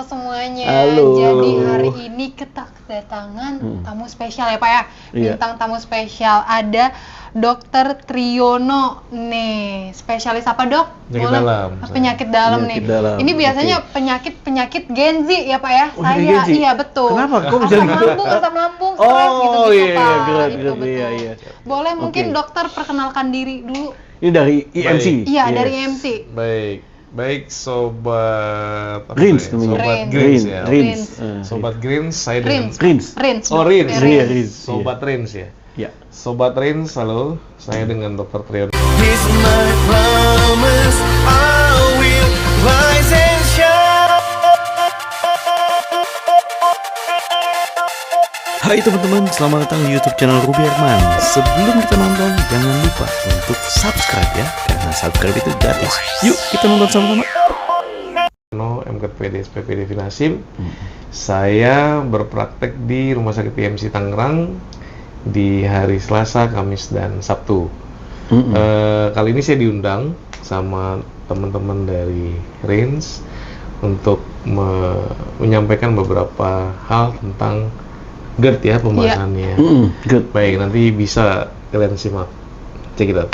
halo semuanya. Halo. Jadi hari ini kita kedatangan tamu spesial ya Pak ya. Bintang tamu spesial ada Dokter Triyono nih. Spesialis apa dok? Penyakit dalam. Penyakit dalam nih. Dalam. Ini biasanya penyakit Gen Z ya Pak ya. Oh, Saya Gen Z? iya betul. Kenapa? Kok bisa gitu? Asam lambung, stres gitu Oh iya, Pak. gerak, Itu gerak, betul. iya. Boleh mungkin Oke. dokter perkenalkan diri dulu. Ini dari IMC. Iya Yes. dari MC. Baik sobat apa Greens ya? namanya. Sobat Greens. Greens ya. Greens. Sobat Greens, saya dengan Greens. Rins. Oh, Rins. Iya, Rins. Sobat Rins ya. Ya. Sobat Rins, halo. Saya dengan Dokter Triyono. Here's my promise, I will rise and shine. Hai teman-teman, selamat datang di YouTube channel Ruby Herman. Sebelum kita nonton, jangan lupa untuk subscribe ya, karena subscribe itu gratis. Yuk kita nonton sama-sama. MKPD SPPD Finasim. Saya berpraktek di Rumah Sakit IMC Tangerang di hari Selasa, Kamis, dan Sabtu. Kali ini saya diundang sama teman-teman dari Rins untuk menyampaikan beberapa hal tentang GERD ya pembahasannya. Good. Baik, nanti bisa kalian simak. Check it out.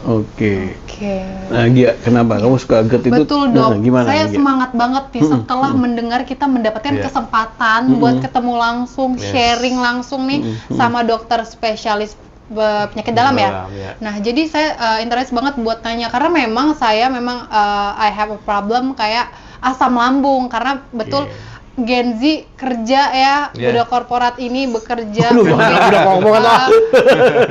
Oke. Oke. Nah, Gia, kenapa kamu suka GERD itu? Betul dok, Nah, gimana? saya Gia? semangat banget nih setelah mendengar kita mendapatkan Iya. kesempatan buat ketemu langsung, Yes. sharing langsung nih sama dokter spesialis penyakit dalam ya. Ya. Nah jadi saya interest banget buat tanya karena memang saya I have a problem kayak asam lambung karena betul Gen Z kerja ya, Yeah. udah korporat ini bekerja. Aduh, udah ngomong lah.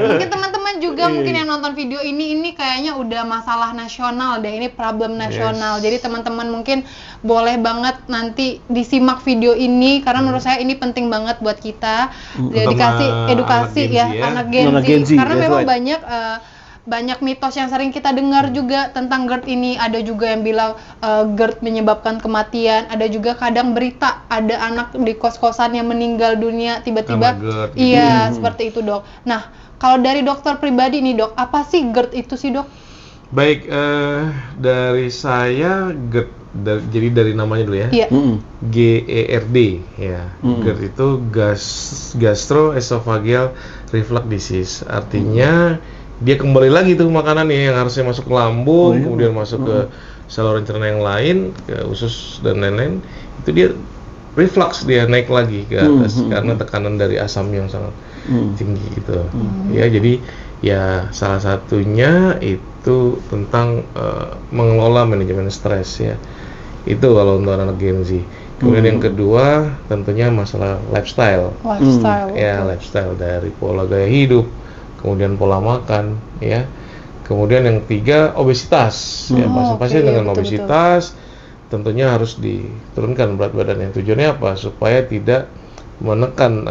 Mungkin teman-teman juga mungkin yang nonton video ini kayaknya udah masalah nasional deh, ini problem nasional. Jadi teman-teman mungkin boleh banget nanti disimak video ini karena menurut saya ini penting banget buat kita. Dikasih edukasi anak Gen Z ya. anak Gen Z. Anak Gen Z, Karena that's memang right. banyak mitos yang sering kita dengar juga tentang GERD ini. Ada juga yang bilang GERD menyebabkan kematian. Ada juga kadang berita ada anak di kos-kosan yang meninggal dunia tiba-tiba. Karena GERD gitu. Iya, seperti itu dok. Nah, kalau dari dokter pribadi nih dok, apa sih GERD itu sih dok? Baik, dari saya GERD, jadi dari namanya dulu ya. Iya. GERD ya. GERD itu gastroesophageal reflux disease. Artinya dia kembali lagi tuh makanannya yang harusnya masuk ke lambung, kemudian masuk ke saluran cerna yang lain, ke usus dan lain-lain. Itu dia reflux, dia naik lagi ke atas karena tekanan dari asam yang sangat tinggi gitu. Ya, jadi ya salah satunya itu tentang mengelola manajemen stres ya. Itu kalau untuk anak Gen Z. Kemudian yang kedua tentunya masalah lifestyle. Lifestyle. Ya, lifestyle dari pola gaya hidup, kemudian pola makan ya. Kemudian yang ketiga obesitas ya, pasien-pasien oke, dengan betul, obesitas tentunya harus diturunkan berat badannya. Tujuannya apa? Supaya tidak menekan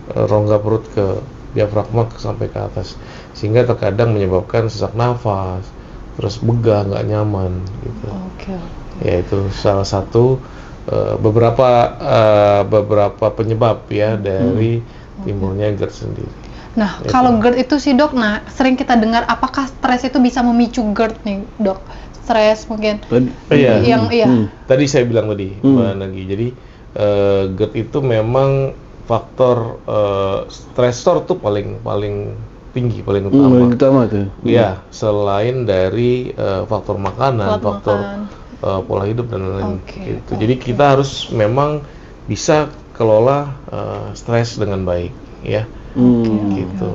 rongga perut ke diafragma sampai ke atas, sehingga terkadang menyebabkan sesak nafas, terus begah, nggak nyaman gitu. Oke. Ya, itu salah satu beberapa penyebab ya dari timbulnya GERD sendiri. Nah, kalau GERD itu sih dok, sering kita dengar apakah stres itu bisa memicu GERD nih dok? Stres mungkin. Iya. Iya. Tadi saya bilang tadi, Mbak Nagi. Jadi GERD itu memang faktor stresor tuh paling tinggi, paling utama. Utama tuh. Ya, selain dari faktor makanan, faktor pola hidup dan lain-lain. Oke. Gitu. Jadi kita harus memang bisa kelola stres dengan baik, ya. Gitu.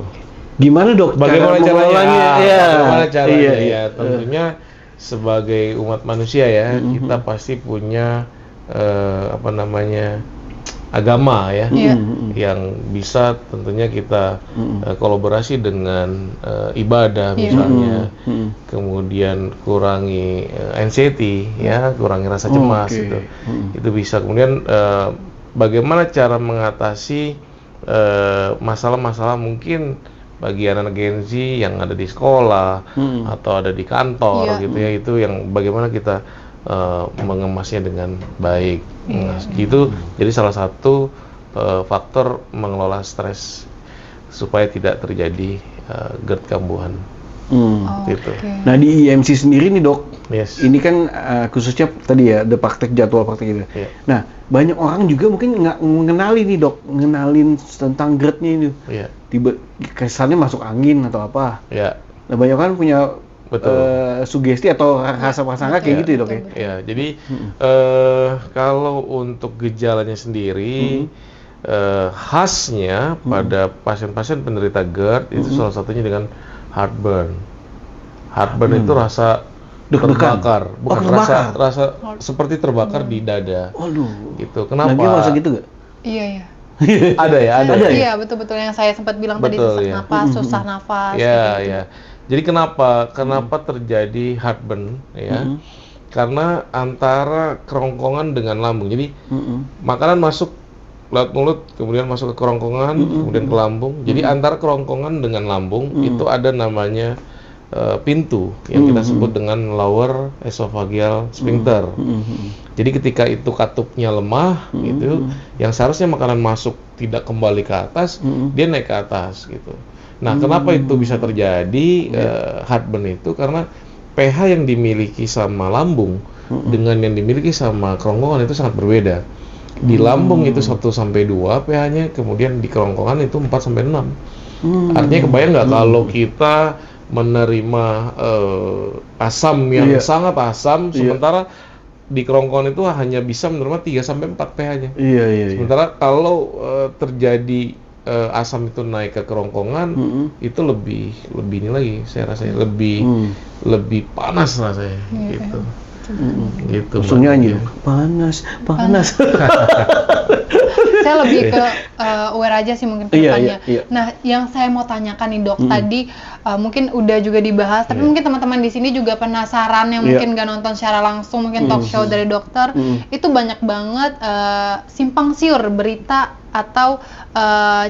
Gimana dok? Bagaimana cara caranya? mengelolanya? Iya. Bagaimana caranya? Iya. Ya, tentunya sebagai umat manusia ya, kita pasti punya agama ya, yang bisa tentunya kita kolaborasi dengan ibadah misalnya, kemudian kurangi anxiety ya, kurangi rasa cemas itu bisa. Kemudian bagaimana cara mengatasi masalah-masalah mungkin bagi anak Gen Z yang ada di sekolah atau ada di kantor gitu ya, itu yang bagaimana kita mengemasnya dengan baik. Gitu. Jadi salah satu faktor mengelola stres supaya tidak terjadi GERD kambuhan. Gitu. Nah di IMC sendiri nih dok, Yes. Ini kan khususnya tadi ya, jadwal praktek gitu. Iya. Nah, banyak orang juga mungkin nggak mengenali nih dok, ngenalin tentang GERD-nya ini. Iya. Tiba kesannya masuk angin atau apa. Iya. Nah, banyak kan punya Betul. sugesti atau rasa prasangka kayak gitu ya dok ya. Ya, jadi kalau untuk gejalanya sendiri, khasnya pada pasien-pasien penderita GERD itu salah satunya dengan heartburn. Heartburn itu rasa Deg-degan. terbakar, bukan terbakar. rasa seperti terbakar di dada. Waduh. Gitu. Kenapa? Lagi masa gitu nggak? Iya. Ada ya. Iya, betul-betul yang saya sempat bilang tadi, Betul, sesak ya. napas, susah nafas. Ya, gitu. ya. Jadi kenapa terjadi heartburn ya? Karena antara kerongkongan dengan lambung. Jadi makanan masuk lewat mulut, kemudian masuk ke kerongkongan, kemudian ke lambung. Jadi antara kerongkongan dengan lambung itu ada namanya pintu yang kita sebut dengan lower esophageal sphincter. Jadi ketika itu katupnya lemah, gitu, yang seharusnya makanan masuk tidak kembali ke atas, dia naik ke atas, gitu. Nah, kenapa itu bisa terjadi heartburn itu? Karena pH yang dimiliki sama lambung dengan yang dimiliki sama kerongkongan itu sangat berbeda. Di lambung itu 1 sampai 2 pH-nya, kemudian di kerongkongan itu 4 sampai 6. Artinya kebayang nggak kalau kita menerima asam yang sangat asam, sementara di kerongkongan itu hanya bisa menerima 3 sampai 4 pH-nya. Iya. Sementara kalau terjadi asam itu naik ke kerongkongan, itu lebih ini lagi, saya rasa lebih panas rasanya, gitu. Gitu. Langsung nyanyi, panas. Saya lebih ke aware aja sih mungkin ke depannya. Iya. Nah, yang saya mau tanyakan nih dok, tadi mungkin udah juga dibahas, tapi mungkin teman-teman di sini juga penasaran yang mungkin gak nonton secara langsung, mungkin talk show dari dokter, itu banyak banget simpang siur berita atau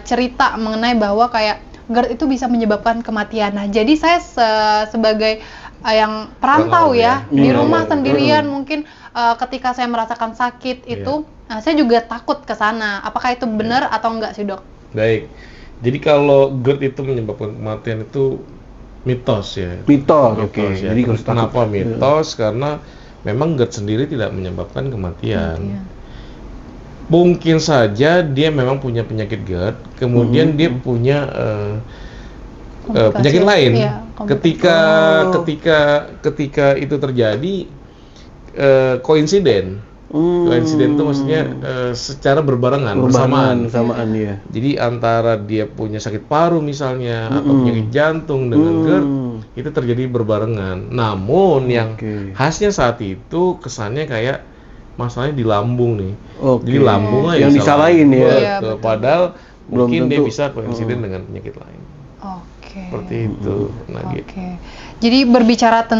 cerita mengenai bahwa kayak GERD itu bisa menyebabkan kematian. Nah, jadi saya sebagai yang perantau ya, di rumah sendirian mungkin ketika saya merasakan sakit itu, saya juga takut ke sana. Apakah itu benar atau enggak sih dok? Baik, jadi kalau GERD itu menyebabkan kematian itu mitos ya. Mitos, oke. Ya. Jadi kenapa mitos? Karena memang GERD sendiri tidak menyebabkan kematian. Mungkin saja dia memang punya penyakit GERD, kemudian dia punya penyakit lain. Ketika itu terjadi koinsiden. Koinsiden itu maksudnya secara berbarengan, bersamaan ya. Jadi antara dia punya sakit paru misalnya atau penyakit jantung dengan GERD itu terjadi berbarengan. Namun yang khasnya saat itu kesannya kayak masalahnya di lambung nih. Jadi lambung aja yang disalahin ya. Betul. Padahal mungkin dia bisa koinsiden dengan penyakit lain. Seperti itu. Jadi berbicara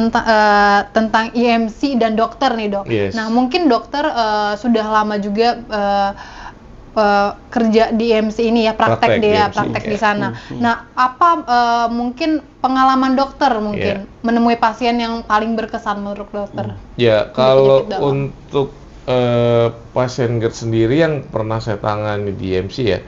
tentang IMC dan dokter nih dok. Nah mungkin dokter sudah lama juga kerja di IMC ini ya, praktek di sana. Nah apa mungkin pengalaman dokter mungkin menemui pasien yang paling berkesan menurut dokter? Ya kalau untuk pasien GERD sendiri yang pernah saya tangani di IMC ya.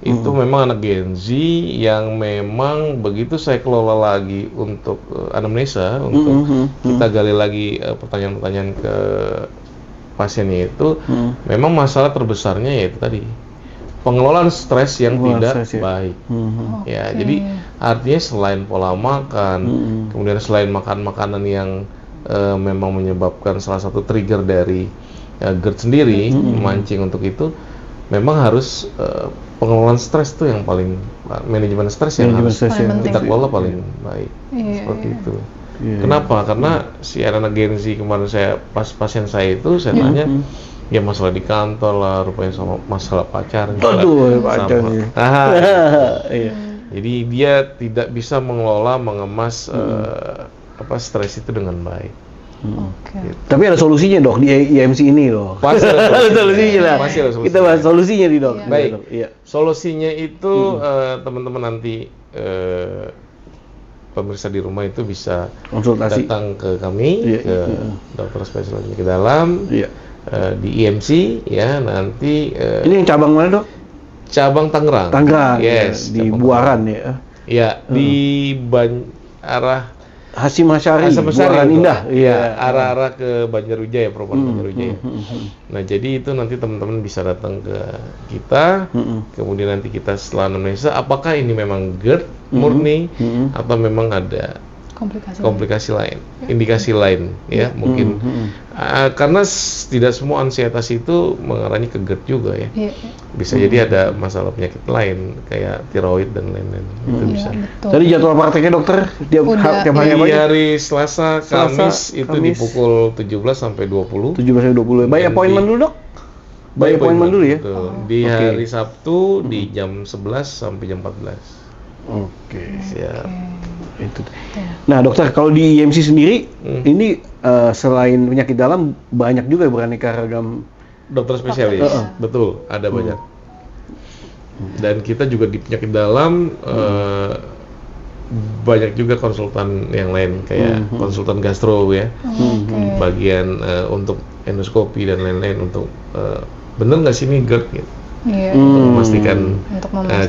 Itu memang anak Gen Z yang memang begitu saya kelola lagi untuk anamnesa, untuk kita gali lagi pertanyaan-pertanyaan ke pasiennya itu, memang masalah terbesarnya yaitu tadi pengelolaan stres yang tidak baik. Jadi artinya selain pola makan, kemudian selain makan makanan yang memang menyebabkan salah satu trigger dari GERD sendiri, memancing untuk itu, memang harus pengelolaan stres tuh yang paling, manajemen stres yang harus kita kelola paling baik. Seperti itu. Kenapa? Karena si anak Gen Z kemarin pasien saya itu saya tanya, ya masalah di kantor lah, rupanya sama masalah pacar. Pacarnya. Jadi dia tidak bisa mengemas stres itu dengan baik. Tapi ada solusinya dok di IMC ini loh. Pasti ada solusinya lah. Kita bahas solusinya nih dok. Baik. Solusinya itu teman-teman nanti pemirsa di rumah itu bisa konsultasi, datang ke kami, ke dokter spesialis penyakit dalam di IMC ya nanti. Ini yang cabang mana dok? Cabang Tangerang. Yes. Di Buaran ya. Ya di arah Hasyim Asy'ari, Hasyim Asy'ari Buaran itu. Indah. Iya, arah-arah ke Banjarwijaya, perumahan Banjarwijaya. Nah, jadi itu nanti teman-teman bisa datang ke kita, kemudian nanti kita setelah anamnesa apakah ini memang GERD murni atau memang ada komplikasi lain, indikasi lain ya mungkin karena tidak semua ansietas itu mengarahnya ke GERD juga ya. Bisa jadi ada masalah penyakit lain kayak tiroid dan lain-lain itu bisa. Jadi jadwal prakteknya dokter tiap hari apa Di aja? hari Selasa, Kamis itu di pukul 17 sampai 20. 17 sampai 20. By appointment dulu, Dok? By appointment dulu ya? Betul. Di hari Sabtu di jam 11 sampai jam 14. Oke. Siap. Itu. Nah, dokter, kalau di IMC sendiri ini selain penyakit dalam banyak juga beraneka ragam Dokter spesialis, betul, ada banyak. Dan kita juga di penyakit dalam banyak juga konsultan yang lain kayak konsultan gastro ya, bagian untuk endoskopi dan lain-lain untuk bener nggak sih ini GERD gitu. Untuk memastikan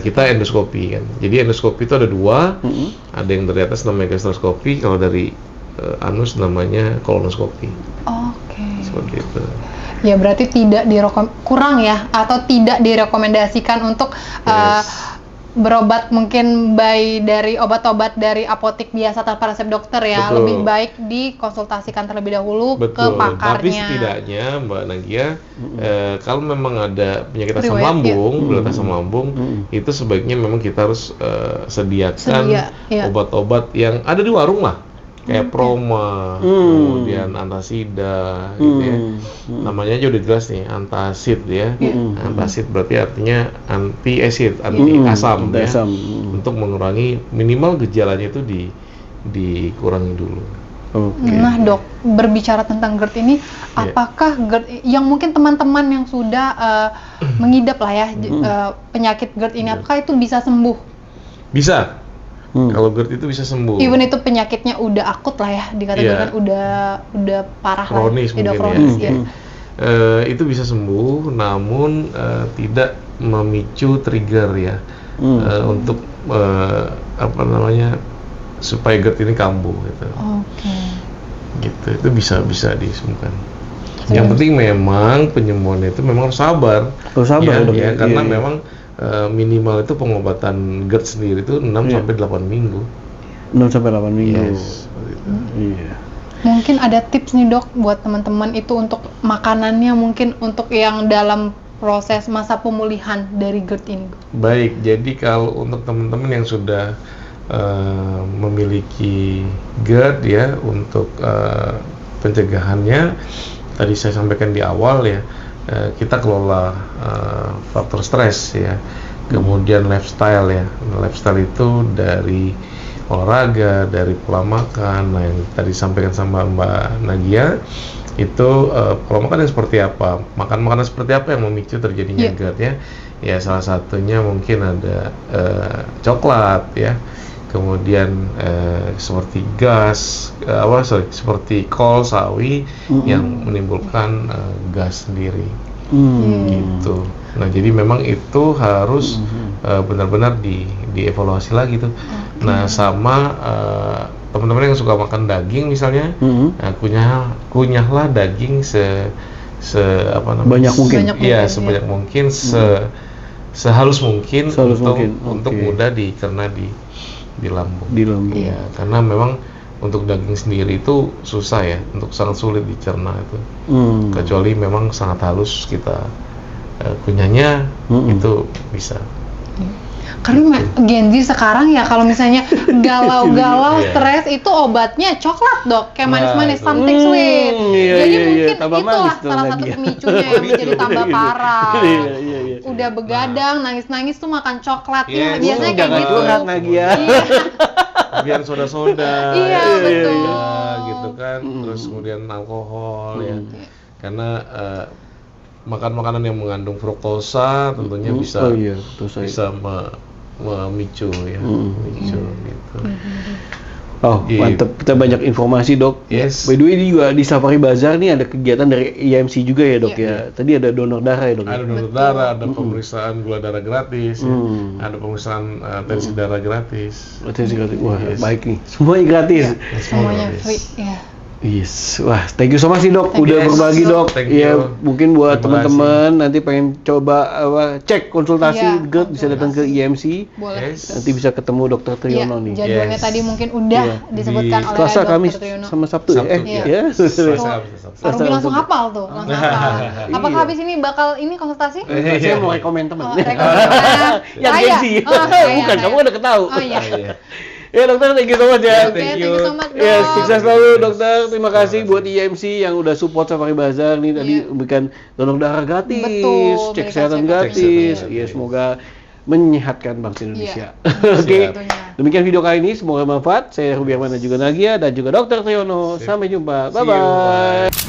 kita endoskopi kan. Jadi endoskopi itu ada dua, ada yang dari atas namanya gastroskopi, kalau dari anus namanya kolonoskopi. Seperti itu. Ya berarti tidak kurang ya atau tidak direkomendasikan untuk berobat mungkin dari obat-obat dari apotik biasa tanpa resep dokter ya. Betul. Lebih baik dikonsultasikan terlebih dahulu ke pakarnya. Tapi setidaknya Mbak Nagia kalau memang ada penyakit asam lambung, berat asam lambung, itu sebaiknya memang kita harus sediakan obat-obat yang ada di warung lah. Kayak Proma, kemudian Antasida, gitu ya. Namanya aja udah jelas nih, antacid ya. Antacid berarti artinya anti acid, anti asam ya. Untuk mengurangi minimal gejalanya itu dikurangi dulu. Nah dok, berbicara tentang GERD ini, apakah GERD yang mungkin teman-teman yang sudah mengidap lah ya penyakit GERD ini, apakah itu bisa sembuh? Bisa. Kalau GERD itu bisa sembuh. Even itu penyakitnya udah akut lah ya, dikatakan udah parah kronis lah, mungkin kronis, ya. Itu bisa sembuh, namun tidak memicu trigger ya untuk apa namanya supaya GERD ini kambuh gitu. Gitu, itu bisa disembuhkan. Yang penting memang penyembuhannya itu memang harus sabar. Ya, karena memang minimal itu pengobatan GERD sendiri itu 6 sampai 8 minggu. 6 sampai 8 minggu. Yes, Iya. Mungkin ada tips nih dok buat teman-teman itu untuk makanannya, mungkin untuk yang dalam proses masa pemulihan dari GERD ini. Baik, jadi kalau untuk teman-teman yang sudah memiliki GERD ya, untuk pencegahannya tadi saya sampaikan di awal ya, kita kelola faktor stres ya, kemudian lifestyle ya. Lifestyle itu dari olahraga, dari pola makan. Nah, yang tadi sampaikan sama Mbak Nagia itu pola makan yang seperti apa, makan makanan seperti apa yang memicu terjadinya GERD ya. Ya salah satunya mungkin ada coklat ya, kemudian seperti gas, seperti kol, sawi yang menimbulkan gas sendiri, gitu. Nah jadi memang itu harus benar-benar dievaluasi lagi tuh. Nah sama teman-teman yang suka makan daging misalnya, kunyahlah daging banyak mungkin. Iya, sebanyak mungkin, sehalus mungkin untuk mudah dicerna di lambung. Ya, karena memang untuk daging sendiri itu susah ya, sangat sulit dicerna itu. Kecuali memang sangat halus kita kunyahnya itu bisa. Karena Gen Z sekarang ya kalau misalnya galau-galau, stres itu obatnya coklat dok, kayak manis-manis, something sweet. Jadi mungkin itulah salah satu pemicunya yang menjadi tambah parah. Udah begadang, nangis-nangis tuh makan coklat. Biasanya kayak gitu. Biar soda-soda. Iya betul. Gitu kan. Terus kemudian alkohol ya. Karena makan makanan yang mengandung fruktosa tentunya bisa memicu ya, memicu gitu. Oh, Gitu. mantep. Kita banyak informasi, Dok. Yes. By the way, ini juga di Safari Bazaar nih ada kegiatan dari IMC juga ya, Dok ya. Tadi ada donor darah ya, Dok. Ada donor darah, ada pemeriksaan gula darah gratis, ya. Ada pemeriksaan tensi darah gratis. Atensi gratis. Wah, baik nih. Semuanya gratis. Semuanya free, ya. Yes, wah, thank you so much nih, Dok, you. udah Yes, berbagi, Dok. thank you. Ya, mungkin buat Terima teman-teman nanti pengen coba cek konsultasi Iya, GERD bisa datang ke IMC. Boleh. Yes. Nanti bisa ketemu Dokter Iya, Triyono nih. jadwalnya Yes. tadi mungkin udah Iya. disebutkan Di oleh Selasa, Dr. Kamis, Triyono. sama Sabtu, Sabtu, ya? iya. Ya. Selasa. Pak Ruby langsung hafal tuh, langsung hafal. Apakah Iya. habis ini bakal ini konsultasi? Saya mau rekomen teman. Oh, rekomendasi. Yang Saya? gengsi. Oh, saya, Bukan, saya. kamu udah ketahu. Oh iya. Ya, Dokter, thank you so much ya. Oke, thank you so much, Dok. Ya, sukses selalu, Dokter. Terima kasih buat IMC yang udah support Safari Bazaar nih tadi Iya. memberikan donor darah gratis, Betul, cek berikan kesehatan cek gratis. kesehatan Ya, gratis. semoga menyehatkan bangsa Indonesia. Iya. Oke. Tentunya. Demikian video kali ini, semoga bermanfaat. Saya Ruby Arman dan juga Nagia dan juga Dokter Triyono. Sampai jumpa. See you. Bye bye.